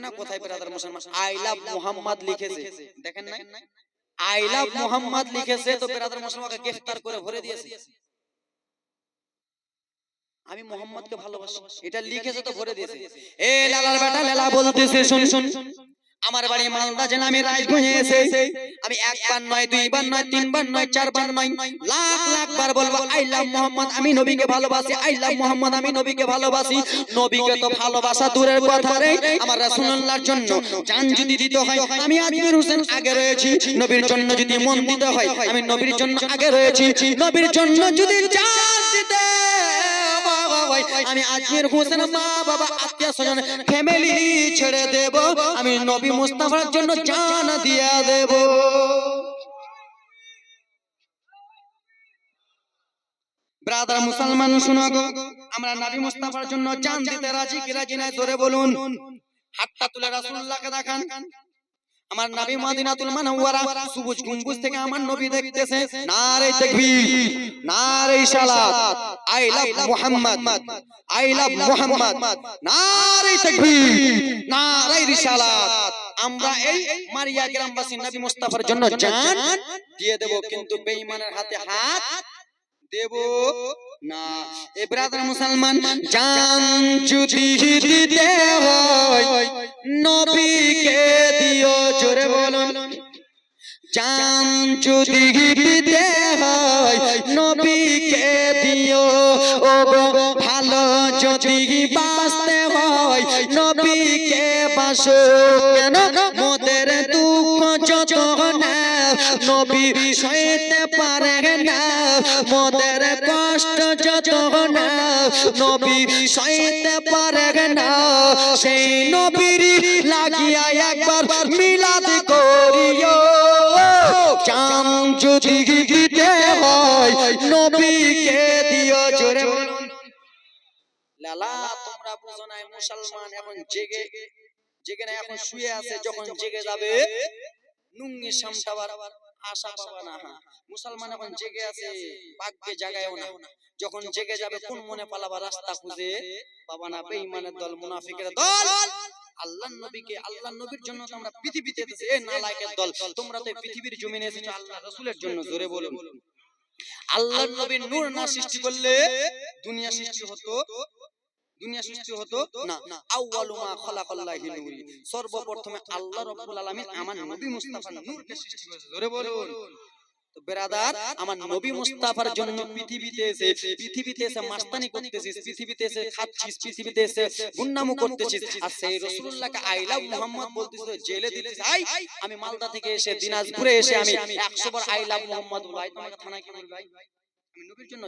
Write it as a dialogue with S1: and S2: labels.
S1: না কোথায় ব্রাদার মুসলমান আই লাভ মুহাম্মদ লিখেছে, দেখেন না আই লাভ মুহাম্মদ লিখেছে, তো ব্রাদার মুসলমানকে গ্রেফতার করে ভরে দিয়েছে। আমি মুহাম্মদকে ভালোবাসি এটা লিখেছে তো ভরে দিয়েছে। এ লালার বেটা লেলা বলতেছে শুন শুন, আমার বাড়ি মালদা জেলা, আমি রাজগঞ্জে এসে আমি একবার নয় দুইবার নয় তিনবার নয় চারবার নয় লাখ লাখ বার বলবো আই লাভ মুহাম্মদ, আমি নবীকে ভালোবাসি, আই লাভ মুহাম্মদ, আমি নবীকে ভালোবাসি। নবীকে তো ভালোবাসা দূরের কথা রে, আমার রাসূলুল্লাহর জন্য জান যদি দিতে হয় আমি আজমির হোসেন আগে রয়েছি, নবীর জন্য যদি মন দিতে হয় আমি নবীর জন্য আগে রয়েছি, নবীর জন্য যদি জান দিতে আমি আজমির হোসেন মা বাবা আত্মীয় স্বজন ফ্যামিলি ছেড়ে দেব, আমি নবী মুস্তাফার জন্য জান দিয়ে দেব। ব্রাদার মুসলমান শুনো গো, আমরা নবী মুস্তাফার জন্য জান দিতে রাজি কি রাজি না জোরে বলুন। হাতটা তুলে রাসূলুল্লাহকে দেখান। আমার নবী মদিনাতুল মুনাওয়ারা সবুজ গম্বুজ থেকে আমার নবী দেখতেছে, নারে তাকবীর নারে সালাত, I love Muhammad I love Muhammad, নারে তাকবীর নারে রিসালাত। আমরা এই মারিয়া গ্রামবাসী নবী মুস্তাফার জন্য জান দিয়ে দেব, কিন্তু বেঈমানের হাতে হাত দেব না। এ ব্রাদার মুসলমান, জান যদি দিতে হয় নবীকে দিও, জোরে বলুন। জান যদি দিতে হয় নবীকে দিও, ও গো ভালো যদি বাঁচতে হয় নবীকে বাসো, কেন মোদের দুঃখ যত না নবী সইতে পারে না, মোদের কষ্ট যত না নবী সইতে পারে না, সেই নবীর লাগিয়া একবার মিলাদ করিও, জান যদি দিতে হয় নবীকে দিও, জোরে বলুন। লালা তোমরা বুঝো না, মুসলমান এখন জেগে জেগে না, এখন শুয়ে আছে, যখন জেগে যাবে নুঙ্গি সামটাবার আশা পাবা না। মুসলমান এখন জেগে আছে, ভাগ্যে জাগায়ও না, যখন জেগে যাবে কোন মনে পালাবার রাস্তা খুঁজে পাবা না। বেঈমানের দল, মুনাফিকের দল, আল্লাহর নবীকে আল্লাহর নবীর জন্য তো আমরা পৃথিবীতে এসেছি, এ নালায়েকের দল তোমরা তো পৃথিবীর জমিনে এসেছো আল্লাহর রাসূলের জন্য, জোরে বলুন। আল্লাহর নবীর নূর না সৃষ্টি করলে দুনিয়া সৃষ্টি হতো? দুনিয়া সৃষ্টি হতো না। আউয়ালু মা খালাকাল্লাহু নূরি, সর্বপ্রথমে আল্লাহ রাব্বুল আলামিন আমার নবী মুস্তাফার নূরকে সৃষ্টি করেছে, জোরে বলুন। তো ব্রাদার, আমার নবী মুস্তাফার জন্য পৃথিবীতে এসে মাস্তানি করতেছিস, পৃথিবীতে এসে খাচ্ছিস, পৃথিবীতে এসে গুন্নামু করতেছিস, আর সেই রাসূলুল্লাহকে আই লাভ মুহাম্মদ বলতেছিস, জেলে দিতেছিস। আমি মালদা থেকে এসে দিনাজপুরে এসে আমি 100 বার আই লাভ মুহাম্মদ বলাই, তোমাকে থানায় কি বলবো? আমি নবীর জন্য